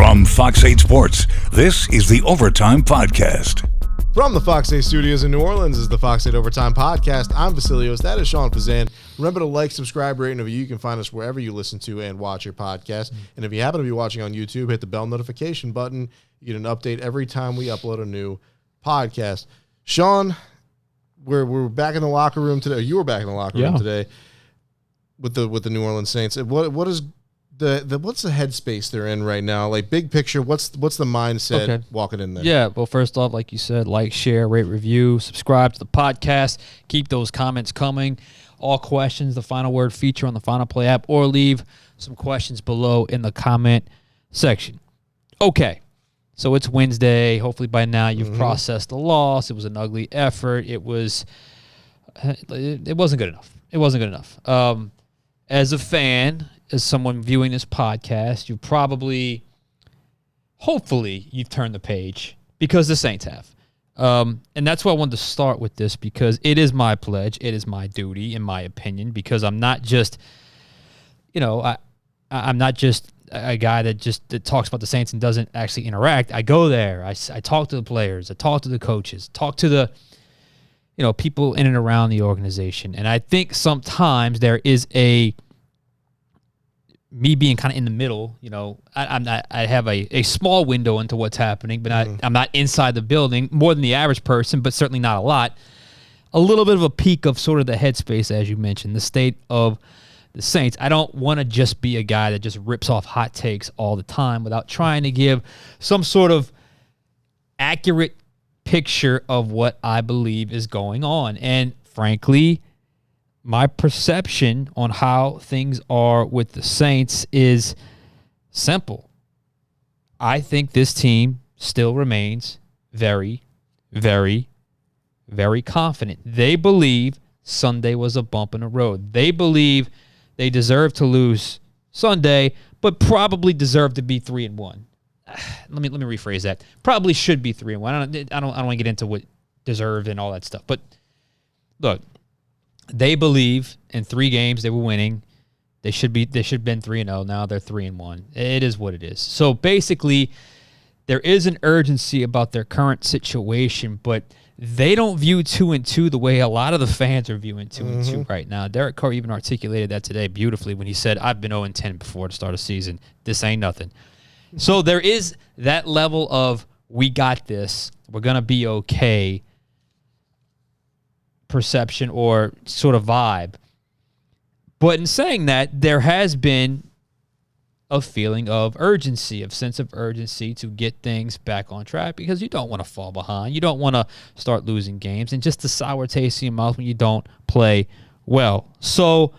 From Fox 8 Sports, this is the Overtime Podcast. From the Fox 8 studios in New Orleans is the Fox 8 Overtime Podcast. I'm Vasilios. That is Sean Fazende. Remember to like, subscribe, rate, and review. You can find us wherever you listen to and watch your podcast. And if you happen to be watching on YouTube, hit the bell notification button. You get an update every time we upload a new podcast. Sean, we're back in the locker room today. You were back in the locker room today with the New Orleans Saints. What is what's the headspace they're in right now? Like, big picture, what's the mindset walking in there? Yeah, well, first off, like you said, like, share, rate, review, subscribe to the podcast. Keep those comments coming. All questions, the Final Word feature on the Final Play app, or leave some questions below in the comment section. Okay, so it's Wednesday. Hopefully by now you've processed the loss. It was an ugly effort. It wasn't good enough. It wasn't good enough. As a fan, as someone viewing this podcast, you probably, hopefully, you've turned the page because the Saints have. And that's why I wanted to start with this, because it is my pledge, it is my duty, in my opinion, because I'm not just, I'm not just a guy that talks about the Saints and doesn't actually interact. I go there, I talk to the players, I talk to the coaches, talk to the people in and around the organization. And I think sometimes there is me being kind of in the middle, I have a small window into what's happening, but I'm not inside the building more than the average person, but certainly not a lot. A little bit of a peek of sort of the headspace, as you mentioned, the state of the Saints. I don't want to just be a guy that just rips off hot takes all the time without trying to give some sort of accurate picture of what I believe is going on. And frankly, my perception on how things are with the Saints is simple. I think this team still remains very, very, very confident. They believe Sunday was a bump in the road. They believe they deserve to lose Sunday, but probably deserve to be 3-1. Let me rephrase that. Probably should be 3-1. I don't want to get into what deserved and all that stuff. But look, they believe in 3 games they were winning. They should have been 3-0. Now they're 3-1. It is what it is. So basically, there is an urgency about their current situation, but they don't view 2-2 the way a lot of the fans are viewing 2-2 right now. Derek Carr even articulated that today beautifully when he said, "I've been 0-10 before the start of the season. This ain't nothing." So there is that level of, we got this, we're going to be okay perception or sort of vibe. But in saying that, there has been a feeling of urgency, of sense of urgency to get things back on track, because you don't want to fall behind. You don't want to start losing games, and just the sour taste in your mouth when you don't play well. So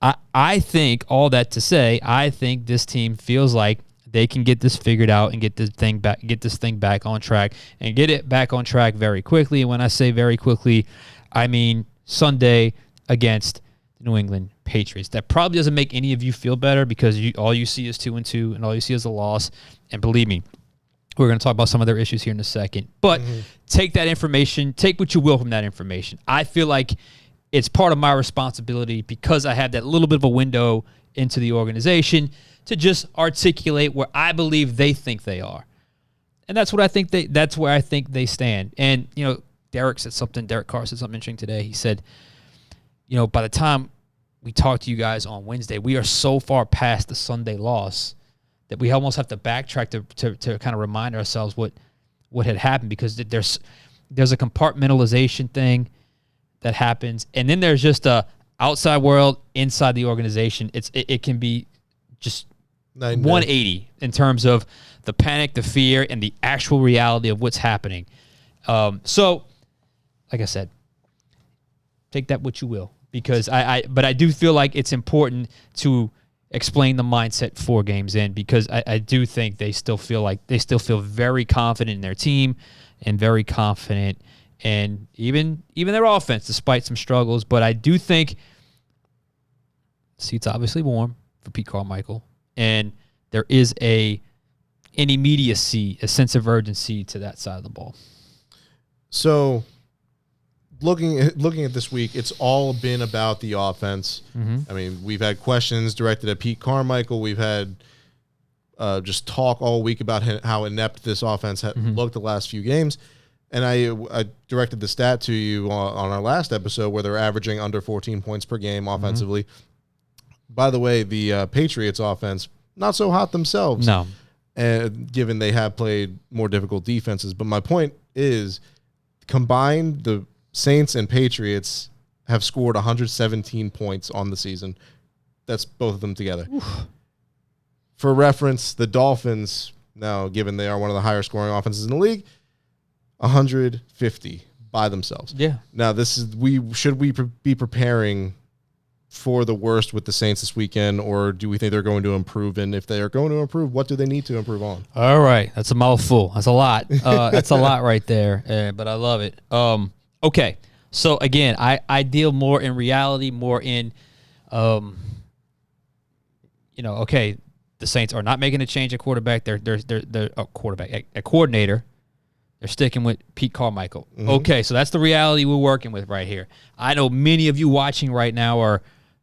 I think, all that to say, I think this team feels like they can get this figured out and get this thing back on track, and get it back on track very quickly. And when I say very quickly, I mean Sunday against the New England Patriots. That probably doesn't make any of you feel better, because all you see is 2-2, and all you see is a loss. And believe me, we're going to talk about some of their issues here in a second. But take that information, take what you will from that information. I feel like it's part of my responsibility, because I have that little bit of a window into the organization, to just articulate where I believe they think they are. And that's where I think they stand. And, Derek Carr said something interesting today. He said, by the time we talk to you guys on Wednesday, we are so far past the Sunday loss that we almost have to backtrack to kind of remind ourselves what had happened, because there's a compartmentalization thing that happens, and then there's just a outside world, inside the organization. It can be just 180 in terms of the panic, the fear, and the actual reality of what's happening. So, like I said, take that what you will, because but I do feel like it's important to explain the mindset 4 games in, because I do think they still feel very confident in their team, and very confident in even their offense, despite some struggles. But I do think the seat's obviously warm for Pete Carmichael, and there is an immediacy, a sense of urgency to that side of the ball. So, looking at this week, it's all been about the offense. I mean, we've had questions directed at Pete Carmichael. We've had just talk all week about how inept this offense looked the last few games. And I directed the stat to you on our last episode where they're averaging under 14 points per game offensively. By the way, the Patriots offense, not so hot themselves. No. Given they have played more difficult defenses. But my point is, combined, the Saints and Patriots have scored 117 points on the season. That's both of them together. Oof. For reference, the Dolphins, now given they are one of the higher scoring offenses in the league, 150 by themselves. Yeah. Now, should we be preparing for the worst with the Saints this weekend, or do we think they're going to improve? And if they are going to improve, what do they need to improve on? All right. That's a mouthful. That's a lot. That's a lot right there, but I love it. Okay. So, again, I deal more in reality, more in, okay, the Saints are not making a change at quarterback. They're a quarterback, a coordinator. They're sticking with Pete Carmichael. Mm-hmm. Okay, so that's the reality we're working with right here. I know many of you watching right now are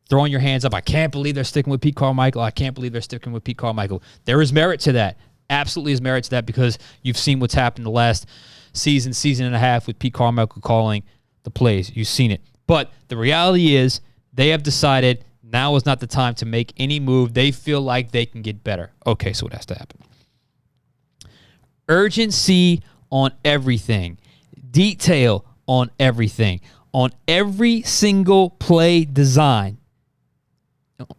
throwing your hands up. I can't believe they're sticking with Pete Carmichael. I can't believe they're sticking with Pete Carmichael. There is merit to that. Absolutely is merit to that because you've seen what's happened the last season and a half with Pete Carmichael calling the plays. You've seen it. But the reality is they have decided now is not the time to make any move. They feel like they can get better. Okay, so what has to happen? Urgency on everything. Detail on everything. On every single play design.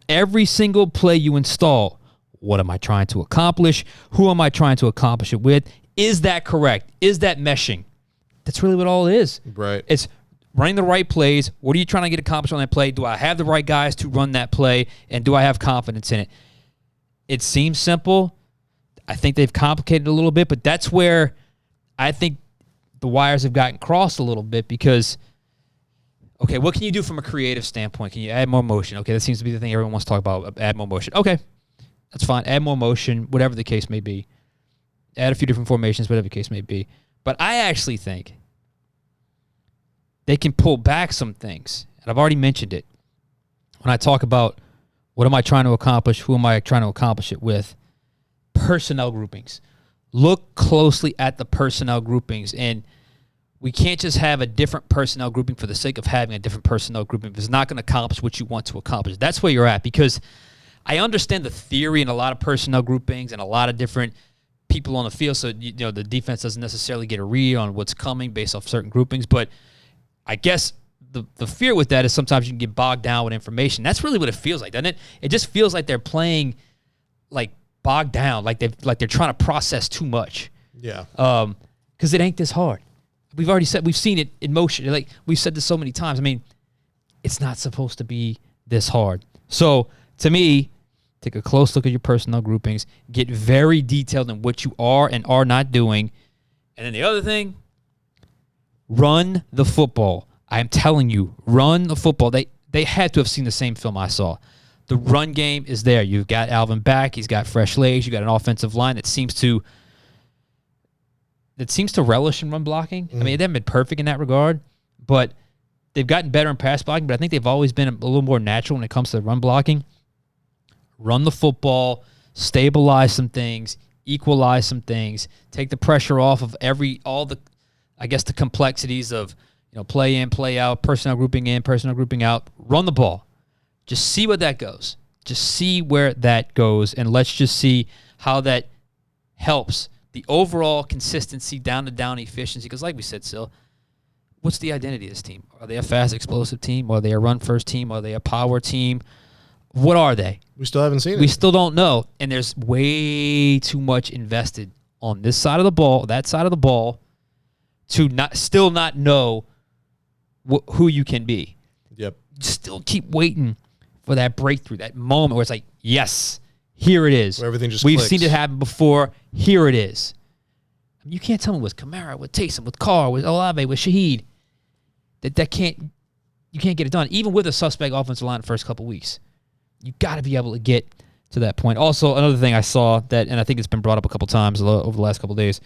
Every single play you install. What am I trying to accomplish? Who am I trying to accomplish it with? Is that correct? Is that meshing? That's really what all it is. Right. It's running the right plays. What are you trying to get accomplished on that play? Do I have the right guys to run that play? And do I have confidence in it? It seems simple. I think they've complicated it a little bit, but that's where I think the wires have gotten crossed a little bit because, okay, what can you do from a creative standpoint? Can you add more motion? Okay, that seems to be the thing everyone wants to talk about, add more motion. Okay, that's fine. Add more motion, whatever the case may be. Add a few different formations, whatever the case may be. But I actually think they can pull back some things. And I've already mentioned it. When I talk about what am I trying to accomplish, who am I trying to accomplish it with, personnel groupings. Look closely at the personnel groupings. And we can't just have a different personnel grouping for the sake of having a different personnel grouping. If it's not going to accomplish what you want to accomplish. That's where you're at. Because I understand the theory in a lot of personnel groupings and a lot of different people on the field. So, the defense doesn't necessarily get a read on what's coming based off certain groupings. But I guess the fear with that is sometimes you can get bogged down with information. That's really what it feels like, doesn't it? It just feels like they're playing like bogged down, like they're trying to process too much. Yeah. Because it ain't this hard. We've already said we've seen it in motion. Like we've said this so many times. I mean, it's not supposed to be this hard. So to me, take a close look at your personnel groupings. Get very detailed in what you are and are not doing. And then the other thing, run the football. I am telling you, run the football. They had to have seen the same film I saw. The run game is there. You've got Alvin back. He's got fresh legs. You got an offensive line that seems to relish in run blocking. I mean, they haven't been perfect in that regard, but they've gotten better in pass blocking. But I think they've always been a little more natural when it comes to run blocking. Run the football, stabilize some things, equalize some things, take the pressure off of the complexities of play in, play out, personnel grouping in, personnel grouping out. Run the ball. Just see where that goes. Just see where that goes, and let's just see how that helps the overall consistency, down-to-down efficiency. Because like we said, Sil, what's the identity of this team? Are they a fast, explosive team? Are they a run-first team? Are they a power team? What are they? We still haven't seen it. We still don't know, and there's way too much invested on this side of the ball, that side of the ball, to still not know who you can be. Yep. Still keep waiting for that breakthrough, that moment where it's like, yes, here it is. Where everything just We've clicks. seen it happen before. Here it is. I mean, you can't tell me with Kamara, with Taysom, with Carr, with Olave, with Shaheed, you can't get it done. Even with a suspect offensive line the first couple weeks, you got to be able to get to that point. Also, another thing I saw that, and I think it's been brought up a couple times over the last couple days,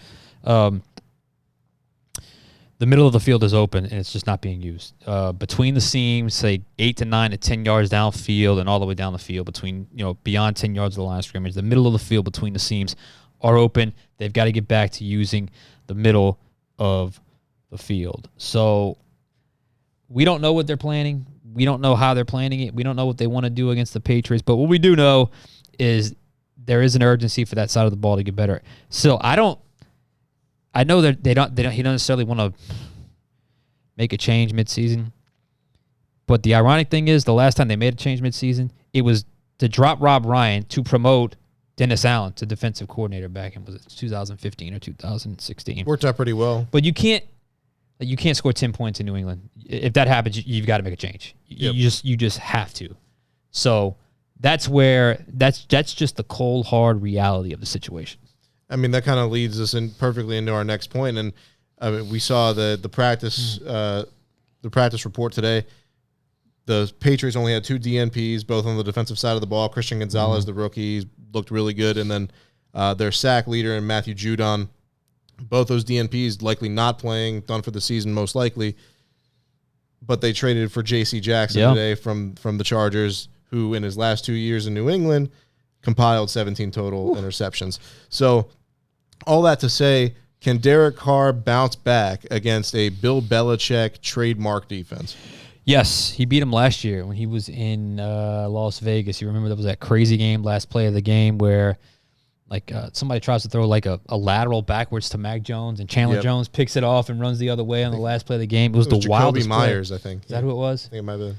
the middle of the field is open and it's just not being used. Between the seams, say 8 to 9 to 10 yards downfield and all the way down the field between, beyond 10 yards of the line of scrimmage, the middle of the field between the seams are open. They've got to get back to using the middle of the field. So we don't know what they're planning. We don't know how they're planning it. We don't know what they want to do against the Patriots. But what we do know is there is an urgency for that side of the ball to get better. Still, I know that he don't necessarily want to make a change midseason. But the ironic thing is, the last time they made a change midseason, it was to drop Rob Ryan to promote Dennis Allen to defensive coordinator back in, was it 2015 or 2016? Worked out pretty well. But you can't score 10 points in New England. If that happens, you've got to make a change. Yep. You just have to. So that's just the cold, hard reality of the situation. I mean, that kind of leads us in perfectly into our next point. And I mean, we saw the practice report today. The Patriots only had 2 DNPs, both on the defensive side of the ball. Christian Gonzalez, the rookie, looked really good. And then their sack leader and Matthew Judon, both those DNPs likely not playing, done for the season most likely. But they traded for J.C. Jackson today from the Chargers, who in his last 2 years in New England compiled 17 total interceptions. So all that to say, can Derek Carr bounce back against a Bill Belichick trademark defense? Yes, he beat him last year when he was in Las Vegas. You remember there was that crazy game, last play of the game, where somebody tries to throw a lateral backwards to Mac Jones, and Chandler Jones picks it off and runs the other way on the last play of the game. It was the Jacoby wildest Myers, play. I think. Is that who it was? I think it might have been.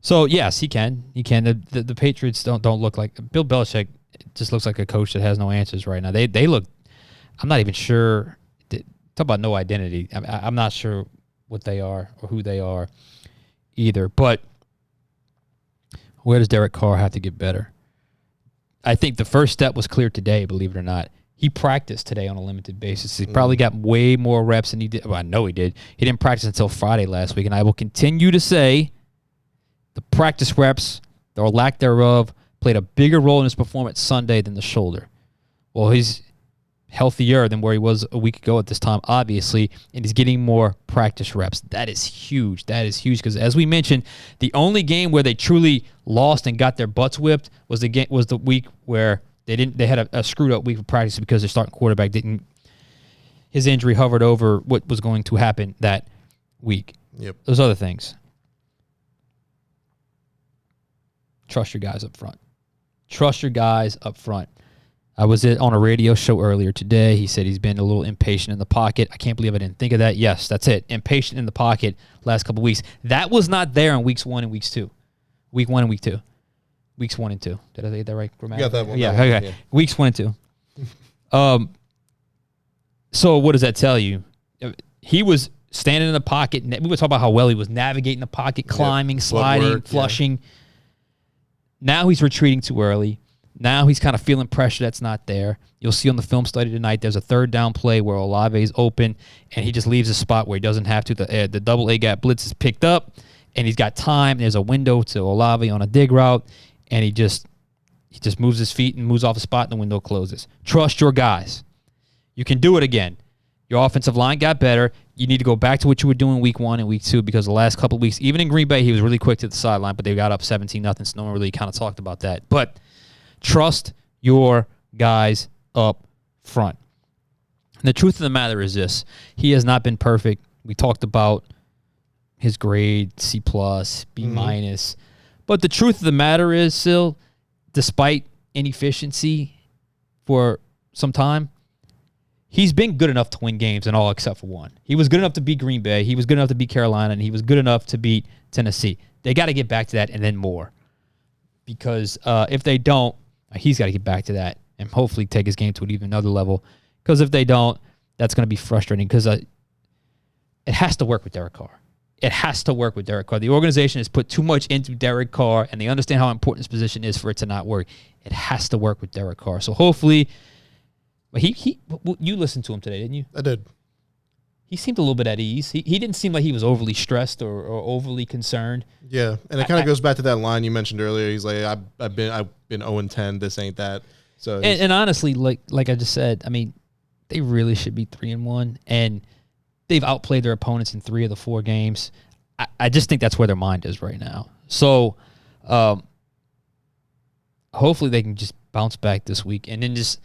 So, yes, he can. He can. The Patriots don't look like – Bill Belichick just looks like a coach that has no answers right now. They look – I'm not even sure – talk about no identity. I'm not sure what they are or who they are either. But where does Derek Carr have to get better? I think the first step was clear today, believe it or not. He practiced today on a limited basis. He probably got way more reps than he did. Well, I know he did. He didn't practice until Friday last week, and I will continue to say – the practice reps, or lack thereof, played a bigger role in his performance Sunday than the shoulder. Well, he's healthier than where he was a week ago at this time, obviously, and he's getting more practice reps. That is huge. That is huge because, as we mentioned, the only game where they truly lost and got their butts whipped was the week where they had a screwed up week of practice because their starting quarterback didn't. His injury hovered over what was going to happen that week. Yep. Those other things. Trust your guys up front. Trust your guys up front. I was on a radio show earlier today. He said he's been a little impatient in the pocket. I can't believe I didn't think of that. Yes, that's it. Impatient in the pocket last couple of weeks. That was not there in weeks 1 and weeks 2. Week 1 and week 2. Weeks 1 and 2. Did I get that right? You got that one. Yeah, that okay. one, yeah. Weeks 1 and 2. So what does that tell you? He was standing in the pocket. We were talking about how well he was navigating the pocket, climbing, sliding, flushing. Yeah. Now he's retreating too early. Now he's kind of feeling pressure that's not there. You'll see on the film study tonight, there's a third down play where Olave is open, and he just leaves a spot where he doesn't have to. The double A gap blitz is picked up, and he's got time. There's a window to Olave on a dig route, and he just moves his feet and moves off a spot, and the window closes. Trust your guys. You can do it again. Your offensive line got better. You need to go back to what you were doing week 1 and week 2 because the last couple of weeks, even in Green Bay, he was really quick to the sideline, but they got up 17-0, so no one really kind of talked about that. But trust your guys up front. And the truth of the matter is this. He has not been perfect. We talked about his grade, C+, B-. But the truth of the matter is, still, despite inefficiency for some time, he's been good enough to win games in all except for one. He was good enough to beat Green Bay. He was good enough to beat Carolina, and he was good enough to beat Tennessee. They got to get back to that and then more. Because if they don't, he's got to get back to that and hopefully take his game to an even another level. Because if they don't, that's going to be frustrating because it has to work with Derek Carr. It has to work with Derek Carr. The organization has put too much into Derek Carr, and they understand how important this position is for it to not work. It has to work with Derek Carr. So hopefully... you listened to him today, didn't you? I did. He seemed a little bit at ease. He didn't seem like he was overly stressed or overly concerned. Yeah, and it kind of goes back to that line you mentioned earlier. He's like, I've been 0-10. This ain't that. So and honestly, like I just said, I mean, they really should be 3-1, and They've outplayed their opponents in 3 of the 4 games. I just think that's where their mind is right now. So hopefully they can just bounce back this week and then just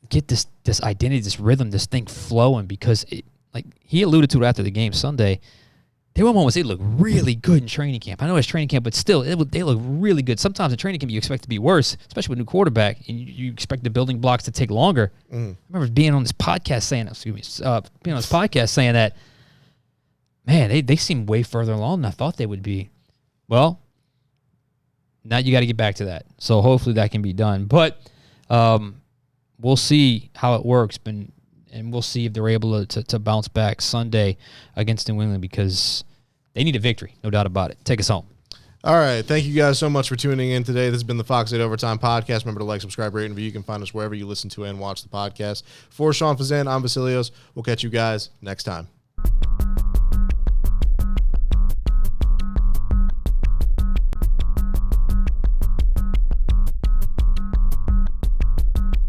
get this identity, this rhythm, this thing flowing, because like he alluded to it after the game Sunday, there were moments they look really good in training camp. I know it's training camp, but still, they look really good. Sometimes in training camp, you expect to be worse, especially with a new quarterback, and you expect the building blocks to take longer. I remember being on this podcast saying that, man, they seem way further along than I thought they would be. Well, now you got to get back to that. So hopefully that can be done. But we'll see how it works, and we'll see if they're able to bounce back Sunday against New England, because they need a victory, no doubt about it. Take us home. All right. Thank you guys so much for tuning in today. This has been the Fox 8 Overtime Podcast. Remember to like, subscribe, rate, and review. You can find us wherever you listen to and watch the podcast. For Sean Fazende, I'm Vasilios. We'll catch you guys next time.